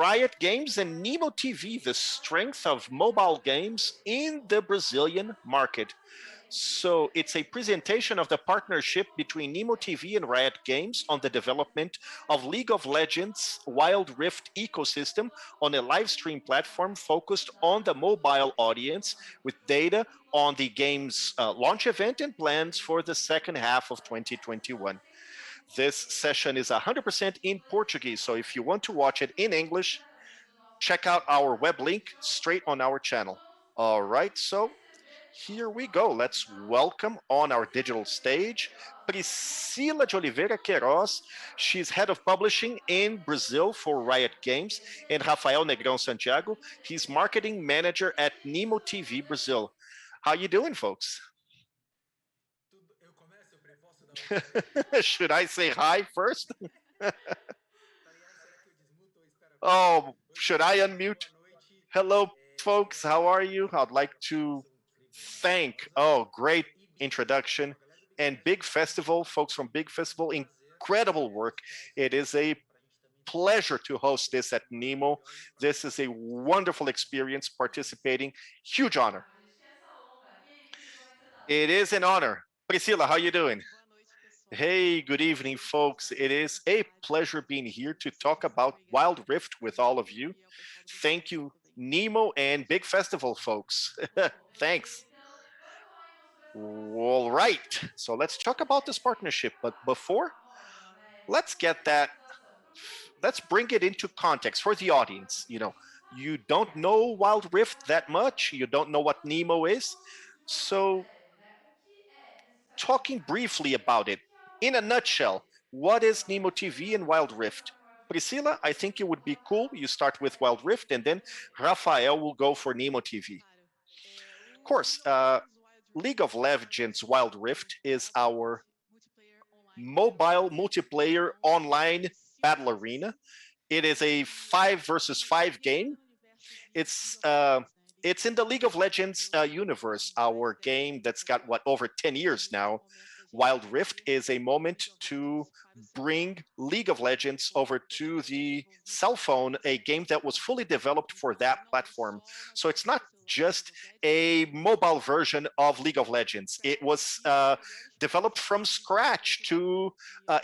Riot Games and Nimo TV, the strength of mobile games in the Brazilian market. So it's a presentation of the partnership between Nimo TV and Riot Games on the development of League of Legends Wild Rift ecosystem on a live stream platform focused on the mobile audience with data on the game's launch event and plans for the second half of 2021. This session is 100% in Portuguese, so if you want to watch it in English, check out our web link straight on our channel. All right, so here we go. Let's welcome on our digital stage Priscila de Oliveira Queiroz. She's head of publishing in Brazil for Riot Games, and Rafael Negrão Santiago. He's marketing manager at Nimo TV Brazil. How you doing, folks? Should I say hi first? Oh, should I unmute? Hello, folks. How are you? I'd like to thank, great introduction, and Big Festival, folks from Big Festival, incredible work. It is a pleasure to host this at Nimo. This is a wonderful experience participating. Huge honor. It is an honor. Priscila, how you doing? Hey, good evening, folks. It is a pleasure being here to talk about Wild Rift with all of you. Thank you, Nimo and Big Festival, folks. Thanks. All right, so let's talk about this partnership. But before, let's get that, let's bring it into context for the audience. You don't know Wild Rift that much. You don't know what Nimo is. So talking briefly about it, in a nutshell, what is Nimo TV and Wild Rift? Priscila, I think it would be cool. You start with Wild Rift, and then Rafael will go for Nimo TV. Of course, League of Legends Wild Rift is our mobile multiplayer online battle arena. It is a 5 versus 5 game. It's in the League of Legends universe, our game that's got, over 10 years now. Wild Rift is a moment to bring League of Legends over to the cell phone, a game that was fully developed for that platform. So it's not just a mobile version of League of Legends. It was developed from scratch to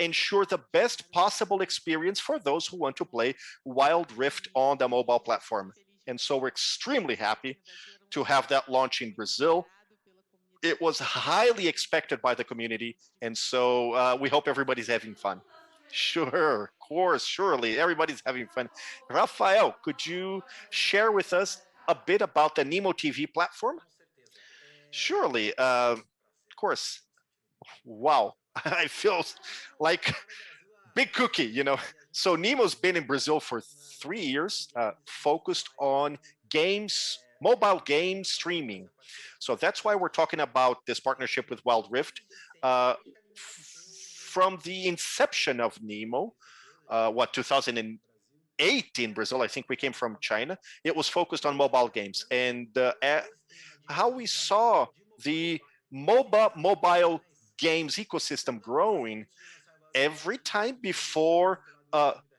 ensure the best possible experience for those who want to play Wild Rift on the mobile platform. And so we're extremely happy to have that launch in Brazil. It was highly expected by the community, and so we hope everybody's having fun. Sure, of course, surely, everybody's having fun. Rafael, could you share with us a bit about the Nimo TV platform? Surely, of course. Wow, I feel like big cookie. So Nimo's been in Brazil for 3 years, focused on games, mobile game streaming. So that's why we're talking about this partnership with Wild Rift. From the inception of Nimo, 2008 in Brazil, I think we came from China, it was focused on mobile games. And how we saw the mobile games ecosystem growing every time before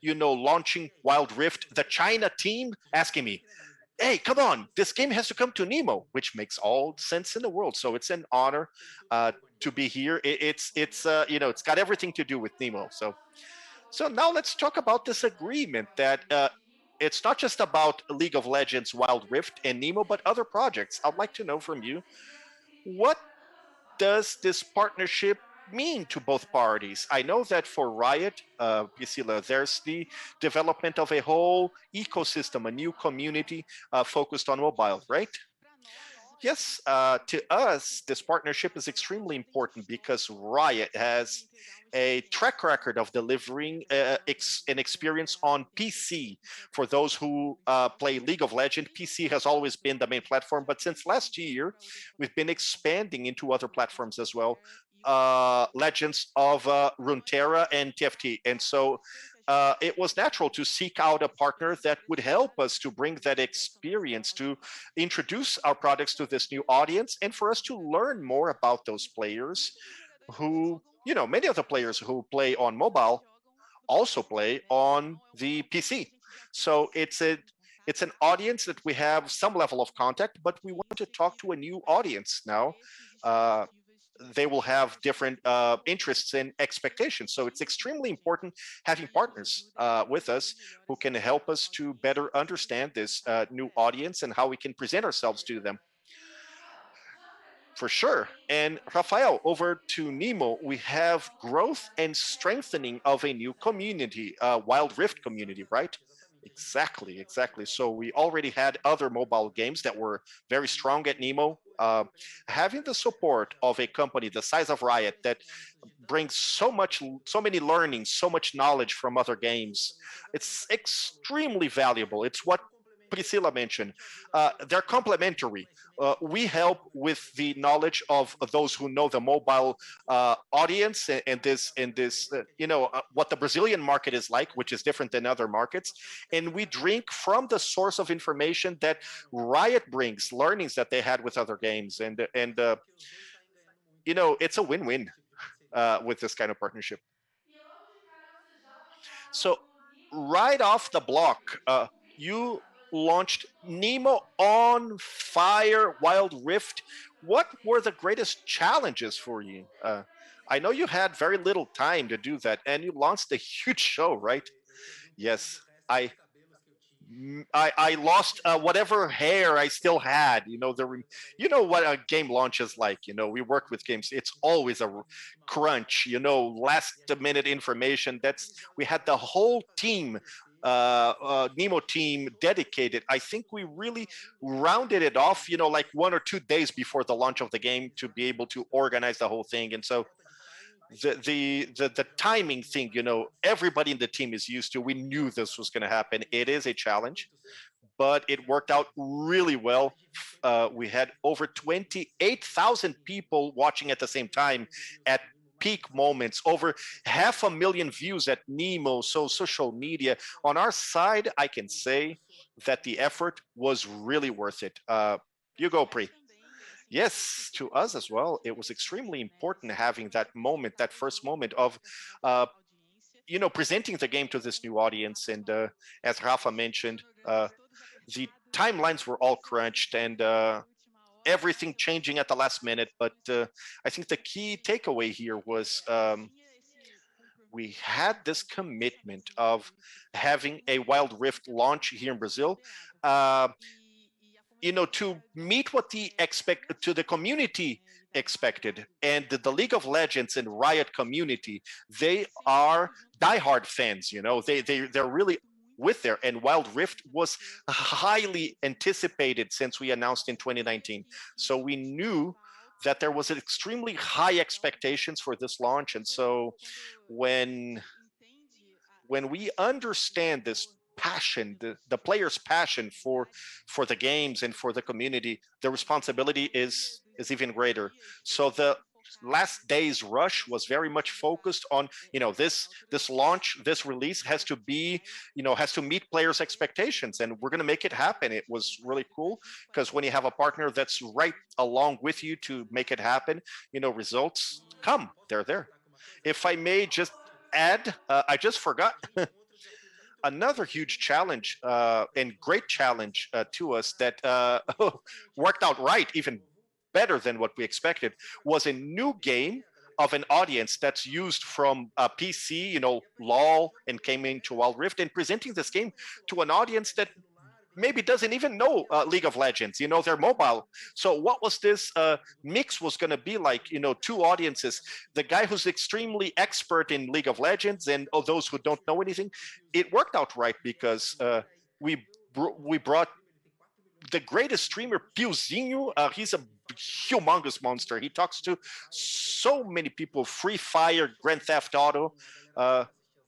launching Wild Rift, the China team asking me, hey, come on, this game has to come to Nimo, which makes all sense in the world. So it's an honor to be here. It's got everything to do with Nimo. So now let's talk about this agreement that it's not just about League of Legends, Wild Rift, and Nimo, but other projects. I'd like to know from you, what does this partnership mean to both parties? I know that for Riot, Priscila, there's the development of a whole ecosystem, a new community focused on mobile, right? Yes, to us, this partnership is extremely important because Riot has a track record of delivering an experience on PC. For those who play League of Legends, PC has always been the main platform, but since last year, we've been expanding into other platforms as well. Legends of Runeterra and TFT. And so it was natural to seek out a partner that would help us to bring that experience, to introduce our products to this new audience, and for us to learn more about those players who, many of the players who play on mobile also play on the PC. So it's an audience that we have some level of contact, but we want to talk to a new audience now. Uh, they will have different interests and expectations. So it's extremely important having partners with us who can help us to better understand this new audience and how we can present ourselves to them. For sure. And Rafael, over to Nimo, we have growth and strengthening of a new community, Wild Rift community, right? Exactly, exactly. So we already had other mobile games that were very strong at Nemo. Having the support of a company the size of Riot that brings so many learnings, so much knowledge from other games, it's extremely valuable. It's what Priscilla mentioned. They're complementary. We help with the knowledge of those who know the mobile audience and what the Brazilian market is like, which is different than other markets, and we drink from the source of information that Riot brings, learnings that they had with other games, and it's a win-win with this kind of partnership. So right off the block, you launched Nemo on Fire Wild Rift. What were the greatest challenges for you? I know you had very little time to do that, and you launched a huge show, right? Yes, I lost whatever hair I still had. You know what a game launch is like. We work with games. It's always a crunch. Last minute information. We had the whole team, Nemo team, dedicated. I think we really rounded it off. Like 1 or 2 days before the launch of the game to be able to organize the whole thing. And so the timing thing, everybody in the team is used to. We knew this was going to happen. It is a challenge, but it worked out really well. We had over 28,000 people watching at the same time at peak moments, over 500,000 views at Nemo, so social media. On our side, I can say that the effort was really worth it. You go, Pri. Yes, to us as well. It was extremely important having that moment, that first moment of, presenting the game to this new audience. And as Rafa mentioned, the timelines were all crunched and everything changing at the last minute. But I think the key takeaway here was we had this commitment of having a Wild Rift launch here in Brazil. Uh, to meet what the community expected, and the League of Legends and Riot community, they are diehard fans. They're really with there, and Wild Rift was highly anticipated since we announced in 2019. So we knew that there was extremely high expectations for this launch, and so when we understand this passion, the player's passion for the games and for the community, the responsibility is even greater. So the last day's rush was very much focused on this launch, this release has to meet players' expectations, and we're going to make it happen. It was really cool because when you have a partner that's right along with you to make it happen, results come, they're there. If I may just add, I just forgot another huge challenge and great challenge to us that worked out right, even better than what we expected, was a new game of an audience that's used from PC, LOL, and came into Wild Rift, and presenting this game to an audience that maybe doesn't even know League of Legends. They're mobile. So what was this mix was going to be like? Two audiences: the guy who's extremely expert in League of Legends and those who don't know anything. It worked out right because we brought the greatest streamer, Piozinho. He's a humongous monster. He talks to so many people, Free Fire, Grand Theft Auto.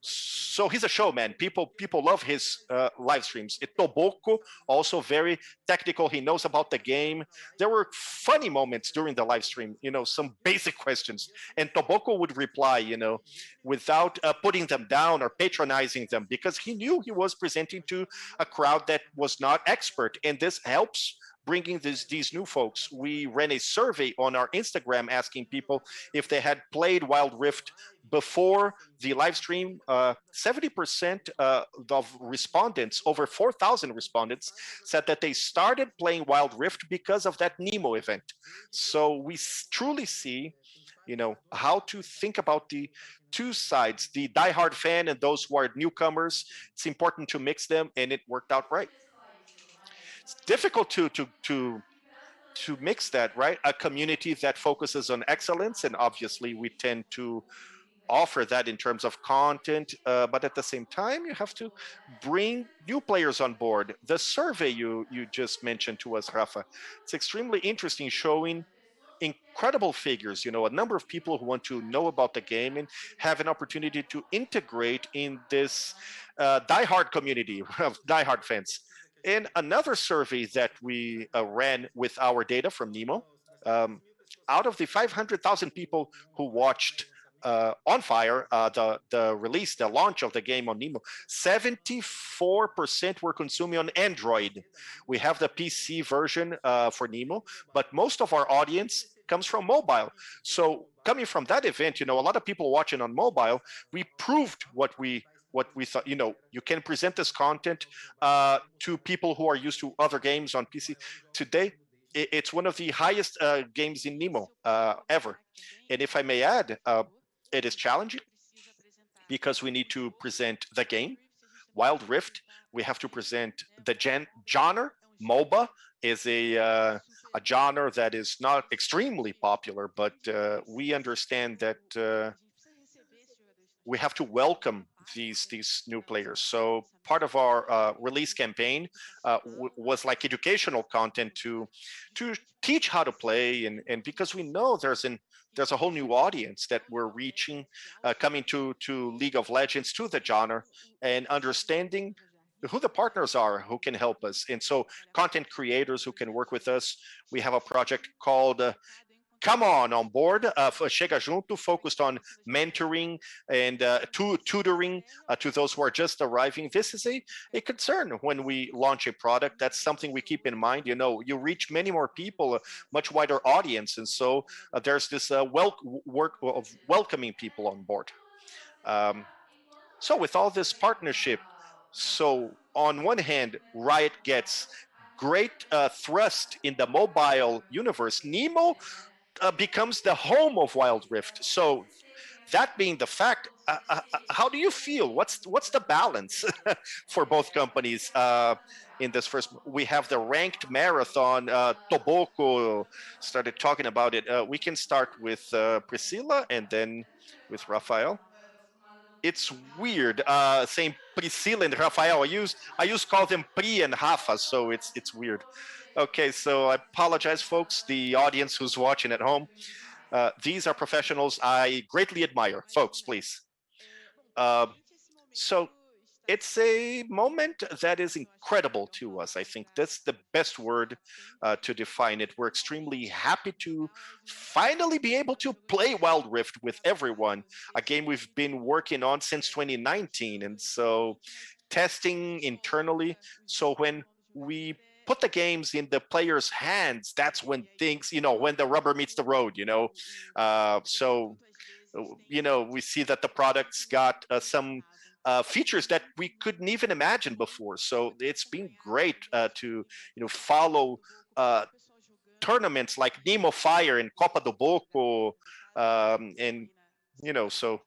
So he's a showman. People love his live streams. Toboko, also very technical. He knows about the game. There were funny moments during the live stream, some basic questions. And Toboko would reply, without putting them down or patronizing them, because he knew he was presenting to a crowd that was not expert. And this helps bringing these new folks. We ran a survey on our Instagram asking people if they had played Wild Rift before the live stream. 70% of respondents, over 4,000 respondents, said that they started playing Wild Rift because of that Nimo event. So we truly see, how to think about the two sides, the diehard fan and those who are newcomers. It's important to mix them, and it worked out right. It's difficult to mix that, right? A community that focuses on excellence, and obviously we tend to offer that in terms of content, but at the same time, you have to bring new players on board. The survey you just mentioned to us, Rafa, it's extremely interesting, showing incredible figures, a number of people who want to know about the game and have an opportunity to integrate in this diehard community of diehard fans. In another survey that we ran with our data from Nimo, um, out of the 500,000 people who watched on Fire, the release, the launch of the game on Nimo, 74% were consuming on Android. We have the PC version for Nimo, but most of our audience comes from mobile. So coming from that event, a lot of people watching on mobile, we proved what we thought. You can present this content to people who are used to other games on PC. Today, it's one of the highest games in Nimo ever. And if I may add, it is challenging because we need to present the game, Wild Rift. We have to present the genre. MOBA is a genre that is not extremely popular, but we understand that we have to welcome these new players. So part of our release campaign was like educational content to teach how to play, and because we know there's a whole new audience that we're reaching, coming to League of Legends, to the genre, and understanding who the partners are who can help us. And so content creators who can work with us. We have a project called Come on board, Chega Junto, focused on mentoring and tutoring to those who are just arriving. This is a concern when we launch a product. That's something we keep in mind. You reach many more people, a much wider audience. And so there's this work of welcoming people on board. Um, so with all this partnership, so on one hand, Riot gets great thrust in the mobile universe. Nimo becomes the home of Wild Rift. So that being the fact, how do you feel? What's the balance for both companies in this first? We have the ranked marathon. Toboko started talking about it. We can start with Priscilla and then with Rafael. It's weird saying Priscilla and Rafael. I use call them Pri and Rafa, so it's weird. Okay, so I apologize, folks, the audience who's watching at home. These are professionals I greatly admire. Folks, please. Um, so it's a moment that is incredible to us. I think that's the best word to define it. We're extremely happy to finally be able to play Wild Rift with everyone, a game we've been working on since 2019. And so testing internally. So when we put the games in the players' hands, that's when things, when the rubber meets the road, we see that the products got some features that we couldn't even imagine before. So it's been great to follow tournaments like Nemo Fire and Copa do Boco, and so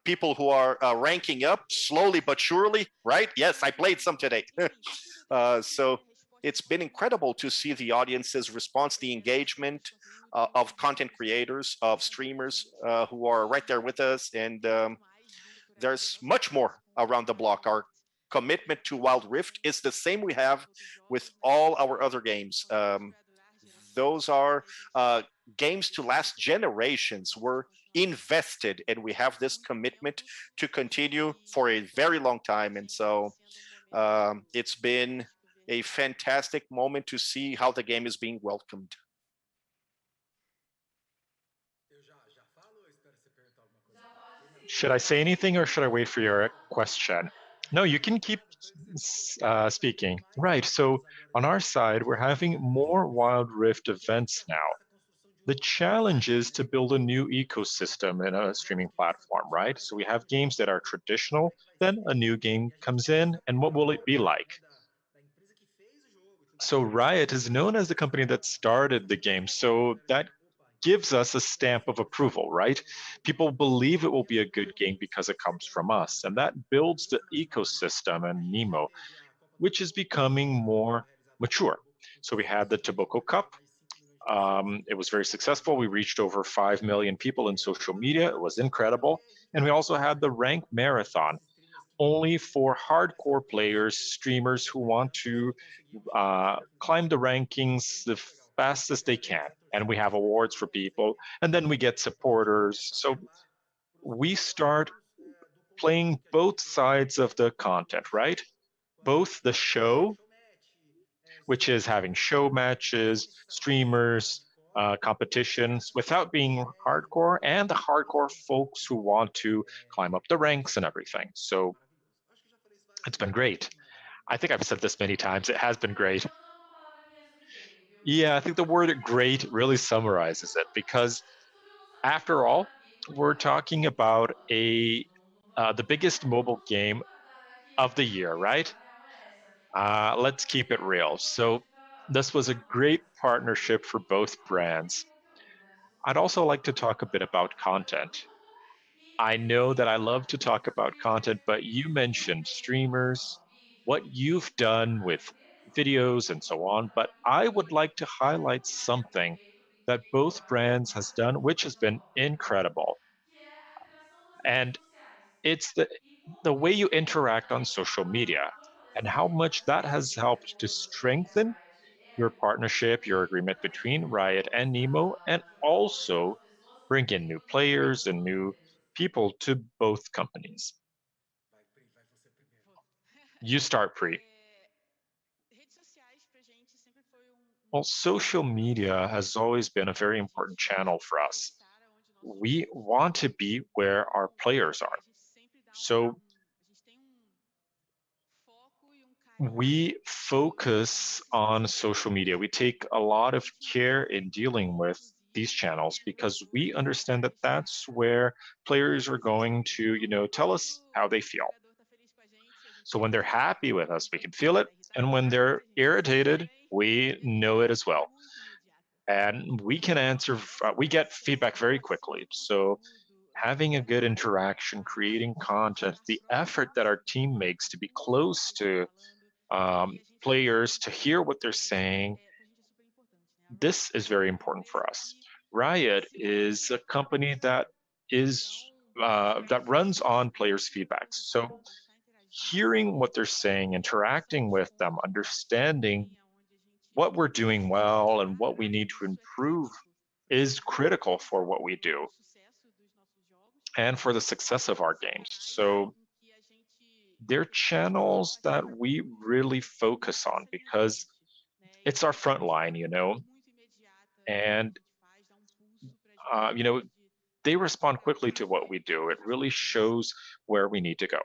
people who are ranking up slowly but surely, right? Yes, I played some today. So it's been incredible to see the audience's response, the engagement of content creators, of streamers who are right there with us. And there's much more around the block. Our commitment to Wild Rift is the same we have with all our other games. Those are games to last generations. We're invested, and we have this commitment to continue for a very long time. And so it's been a fantastic moment to see how the game is being welcomed. Should I say anything or should I wait for your question? No, you can keep speaking. Right. So on our side, we're having more Wild Rift events now. The challenge is to build a new ecosystem in a streaming platform, right? So we have games that are traditional, then a new game comes in, and what will it be like? So Riot is known as the company that started the game, so that gives us a stamp of approval, right? People believe it will be a good game because it comes from us, and that builds the ecosystem and Nimo, which is becoming more mature. So we had the Tobacco Cup. It was very successful. We reached over 5 million people in social media. It was incredible. And we also had the Rank Marathon, only for hardcore players, streamers who want to climb the rankings the fastest they can. And we have awards for people. And then we get supporters. So we start playing both sides of the content, right? Both the show, which is having show matches, streamers, competitions without being hardcore, and the hardcore folks who want to climb up the ranks and everything. So it's been great. I think I've said this many times. It has been great. Yeah, I think the word great really summarizes it because after all, we're talking about a the biggest mobile game of the year, right? Let's keep it real. So this was a great partnership for both brands. I'd also like to talk a bit about content. I know that I love to talk about content, but you mentioned streamers, what you've done with videos and so on, but I would like to highlight something that both brands has done which has been incredible. And it's the way you interact on social media and how much that has helped to strengthen your partnership, your agreement between Riot and Nimo, and also bring in new players and new people to both companies. Vai, Pri, vai você primeiro. Vou. You start pre. Redes sociais pra gente sempre foi Well, social media has always been a very a important gente channel for quer us. estar onde We nossos want to be where our então players are. a gente sempre dá So a gente tem foco e carinho we com focus esses on canais social media. We take a lot of care in dealing with these inclusive channels because we understand that that's compartilhar where players are going to, então tell us how they quando o feel. jogador tá feliz com a gente So when they're happy with us, we can feel it. tá irritado And com a when gente they're a gente sente irritated, também we e a know it resposta as é well. muito imediata. And we can answer, we get feedback very quickly. So having a good interaction, creating content, the effort that our team makes to be close to players, to hear what they're saying, Pra gente é super importante, né? A this Riot is very é uma important for empresa us. que Riot se is a move company através that disso. is Então, that runs on players' feedbacks. muita So forma, tá interagindo hearing what they're e saying, dando interacting with them, sugestões understanding também aonde a gente what we're doing pode well and melhorar. what we need to Isso é improve crítico is critical for what we pro do sucesso dos nossos jogos and for the success of our são games. canais So em que a gente they're channels that we really focus on pensa ali na because frente, né? it's our E front de line, forma muito imediata a and gente faz, dá pulso pra gente you know, de they respond quickly to what we fazer do. It coisas really boas. shows where we need to go.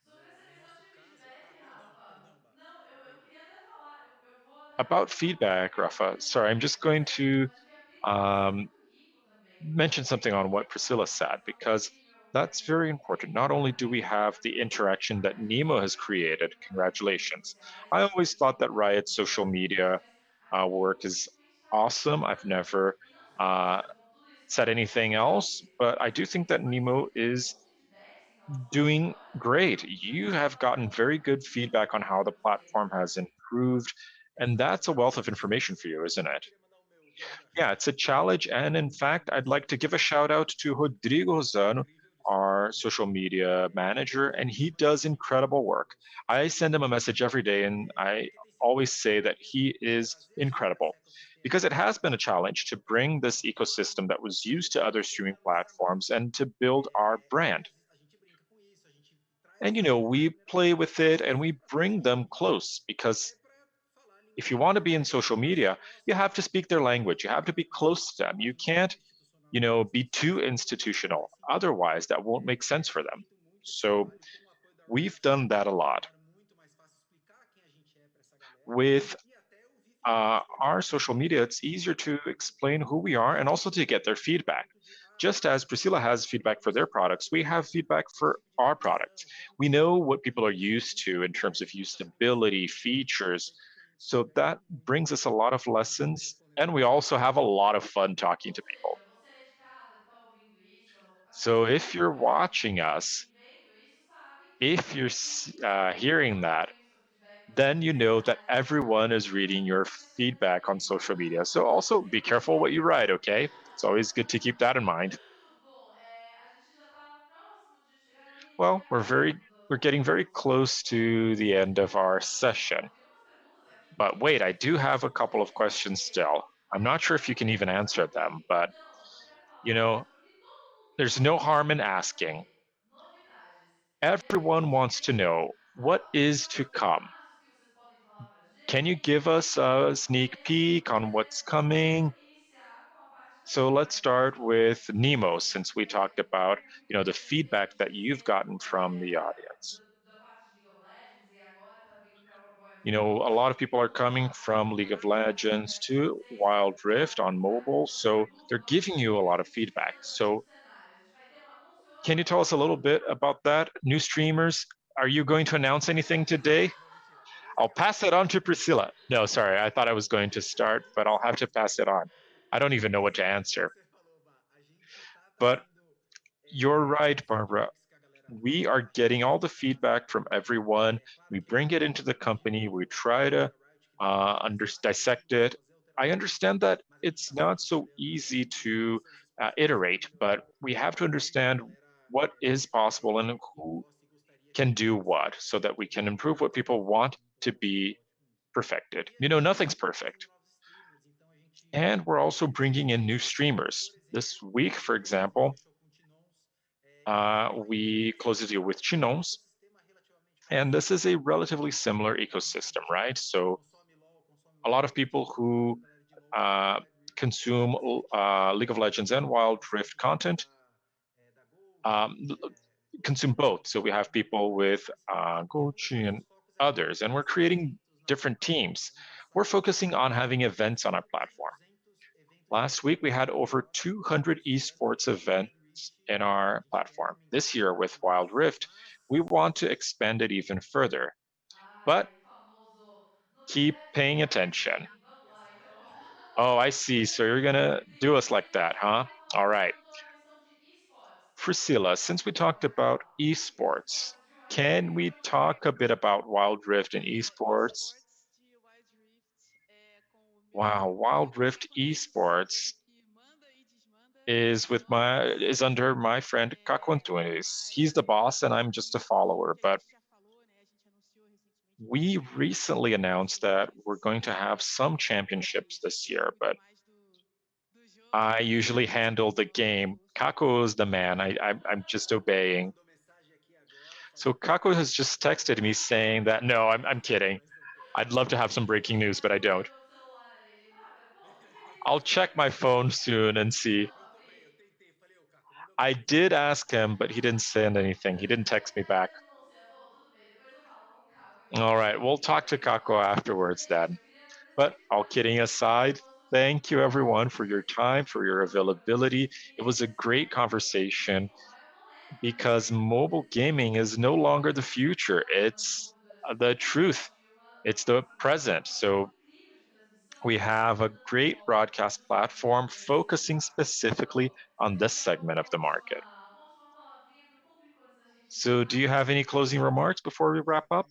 Sobre essa No questão nosso de caso, feedback, perdão, Rafa, perdão, Bá. não, eu queria até falar, eu vou até About aproveitar para feedback, dizer que Rafa, essa sorry, I'm questão just de going sair to de repli pode ser um, muito rico também, mention something porque on what muitas Priscilla vezes said essa because possível that's very important. replicating Not only do we também have the interaction that Nemo has created, através das redes congratulations. sociais, I das always redes thought that dos Riot's dos social próprios media streamers, aquilo work is simplesmente está awesome. I've bombando. never E não só uh, isso, como tudo isso que said você anything else, disse, but I mas do assim, think that vocês Nemo recebem is bons feedbacks em relação aos doing jogos? great. Isso You é have uma gotten coisa very good que eu feedback on queria how the saber. platform has improved, and Exato, that's a wealth of exatamente. information for you, isn't Inclusive, eu it? queria mandar o meu Yeah, gratidão it's a aqui para challenge. And in fact, I'd like to give a shout out to Rodrigo Rosano, incrível do seu our trabalho. social media manager, and Realmente he foi does incrível incredible work. I esse send him a trabalho. message every day, and I Porque tem sido um always desafio say that mesmo he is trazer incredible esse ecossistema because it has been a para challenge to todas as bring this plataformas. ecosystem that was used to E other você streaming sabe, você sabe, platforms and to build our brand. a gente brinca com isso, a gente traz And esses jogos de we primeira play pessoa with it and justamente we para bring trazer them close because para falar a if língua you want to deles, be in né? social E esse media, you negócio have to speak their language. You have to be close to them. a You gente é can't, muito institucional com isso, a be gente sempre too foi institutional. assim. Otherwise, that won't make sense for them. Admito muito esse So trabalho com o apoio da We've done that a lot. torna muito mais fácil explicar quem a gente é para essa galera With e até ouvir feedbacks, por our exemplo. social media, it's easier to explain who we are and also to get their feedback. Just as Priscilla has feedback for their products, we have feedback for our products. We know what people are used to in terms of usability, features. So that brings us a lot of lessons. And we also have a lot of fun talking Ou to people. seja, você aí de casa que está ouvindo isso, So assistindo if isso, you're watching enfim, us, vendo isso, sabe if que you're hearing that, vendo seu feedback, você then you know that analisa everyone exatamente is o que reading você your está pensando feedback on ali. social media. So also be careful what you write, okay? It's always good to keep that in mind. Bom, a gente já está próximo de chegar no limite Well, aqui we're getting very close to the end of our Bom, session. tem umas perguntas aqui But wait, I que do have a são couple of questions polêmicas. still. I'm not sure if you can even answer them, but Então, eu quero you falar know, sobre o que todo mundo there's quer, no todo harm mundo in quer asking. saber. Novidades. Everyone wants to know what is to Alguns come. passos que vocês podem falar pra Can you gente. give us a sneak Beleza, peek on what's beleza. Vamos coming? iniciar com a parte das So let's novidades. start with Nemo, since we talked about, the feedback that you've gotten from the audience. Da parte de League of Legends e agora tá vindo para Wild A Rift. lot of people are coming Então, from League of Legends to Wild Rift on mobile, so they're vamos giving you a lot of feedback. So cenário. A gente vai ter uma can you tell us a little bit about that? New streamers, are you going to announce anything today? Não, mentira. Eu nem I'll sei o que você pass falou, it on Bárbara. to Priscilla. No, sorry, I thought I was going to start, but I'll have to pass it on. I don't even know what to Eu nem sei o answer. que você falou, Bá. A gente tá But trazendo you're esses right, Barbara. feedbacks que a galera We are getting all the feedback from everyone. claro We que a bring it gente into the company. We tem try to da Riot que dá dissect it. fazer I alterações, understand that mas a gente it's tá not sempre so olhando easy to alterações específicas iterate, no but jogo we have to que a understand galera what is possible and que who gosta e gostaria de can ver do mais. what so that we can E improve a what gente people want to pode be com isso. perfected. E a gente Nothing's tá trazendo perfect. novos streamers, então a gente And we're also tem bringing in new streamers. por exemplo, This week, for a gente example, fechou com Tinons, we closed a deal with Chinons, ecossistema relativamente and parecido. this is a relatively similar ecosystem, right? So Consome LoL, consome a lot of Wild Rift, people a who galera de LoL consome uh, Wild Rift. consume Mas a gente League of Legends and tem Wild Rift parceiros content da Gold, um, consume both. So we have people with um Gucci dos and nossos focos é others, and we're fazer creating eventos na different plataforma. teams. Ano We're passado focusing on having events on our mais de platform. 200 eventos de Last week, we esportes had na over plataforma, 200 sendo esports que Wild events Rift in a our gente quer platform. This aumentar year, ainda with mais, Wild Rift, we mas want to expand it even further. But Ai, famoso. keep Novidades paying novas. attention. Vamos lá, então. Oh, I see. So you're going to do us like that, A gente huh? vai falar All right. sobre a questão de esportes. Priscilla, since we talked Pode about falar. esports, Esportes de Wild can Rift. we talk a bit about Wild Rift and esports? Esportes de Wild Rift com o Wow, meu Wild amigo Rift Caco ele esports que manda e desmanda is under my friend Caco Antunes. He's the boss and I'm just a follower, que a but gente já falou, né? A gente anunciou recentemente o we Campeonato recently Mundial de announced that we're Esportes. going to have some championships Mas this ele é year, muito but mais do jogo, I né? usually handle the game. Eu sou Kako is mais the man. I'm just obeying. mandou mensagem aqui agora So falando Kako que has just texted me saying that no, I'm kidding. mas não quer. I'd love to have some breaking news, but I don't. o celular ali. Bárbara, bom, já que a I'll gente check my phone soon and see. Eu também, eu tentei, falei, ô Caco, manda I alguma did coisa. ask him, but he didn't send anything. He didn't text me back. Ainda não sei. Bom, tudo bem. Depois eu falo com o Caco, All então. right, we'll talk to Kako afterwards Gente, then. eu queria agradecer But all demais kidding a aside, participação de thank you todos everyone for your vocês. time, for your availability. It was a E esse great tema que, conversation bom, é polêmico, because né? Como mobile vocês gaming viram, is no longer the future, uma it's desenvolvedora de the truth, esporte, it's uma the conseguiu uma present. plataforma So incrível de transmissão, we have a tanto da great Nimo broadcast nos Estados platform Unidos. focusing specifically Bom, você on quer this deixar segment of the market. uma última palavrinha para o público antes da gente So, do you encerrar? have any closing remarks before we wrap up?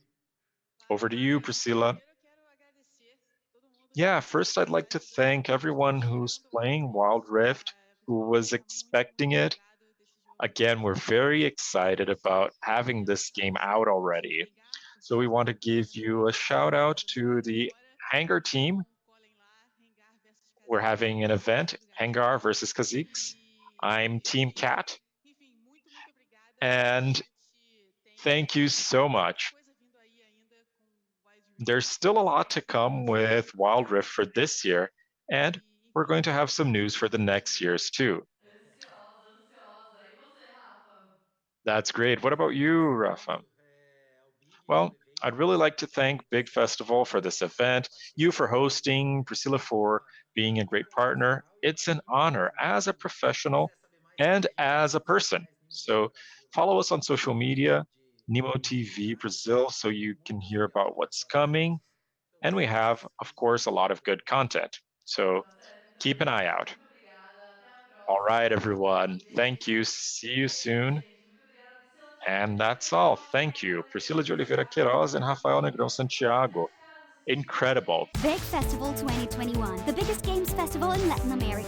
Over to you, Claro. Priscilla. Primeiro eu quero agradecer todo mundo Yeah, que first I'd like to thank everyone who's esperando alguma playing coisa, Wild Rift, who pessoal was que está expecting muito it. empolgado desse jogo. Again, we're very excited about having Queria this deixar game aqui out um forte already. obrigado, So porque we esse want to jogo está give sendo you a shout out muito to bom the agora. Hangar team. Então, colhem lá, Rengar versus We're Kha'Zix, having an event, time do galinha. Hangar versus Kha'Zix. I'm Team Cat, Enfim, muito obrigada. A and gente thank tem you so muita much. coisa vindo aí ainda com Wild Rift. There's still a lot to come with Wild Rift for this year, and E, we're going enfim, to have some a news for the next gente years too. ansiosa, ansiosa. E você, Rafa? That's great. What about you, Rafa? Well, I'd really like to thank Big Festival for this event, you for hosting, Priscilla for being a great partner. It's an honor as a professional and as a person. So follow us on social media, Nimo TV Brazil, so you can hear about what's coming. And we have, of course, a lot of good content. So keep an eye out. All right, everyone. Thank you. See you soon. And that's all. Thank you. Priscila de Oliveira Queiroz and Rafael Negrão Santiago. Incredible. Big Festival 2021, the biggest games festival in Latin America.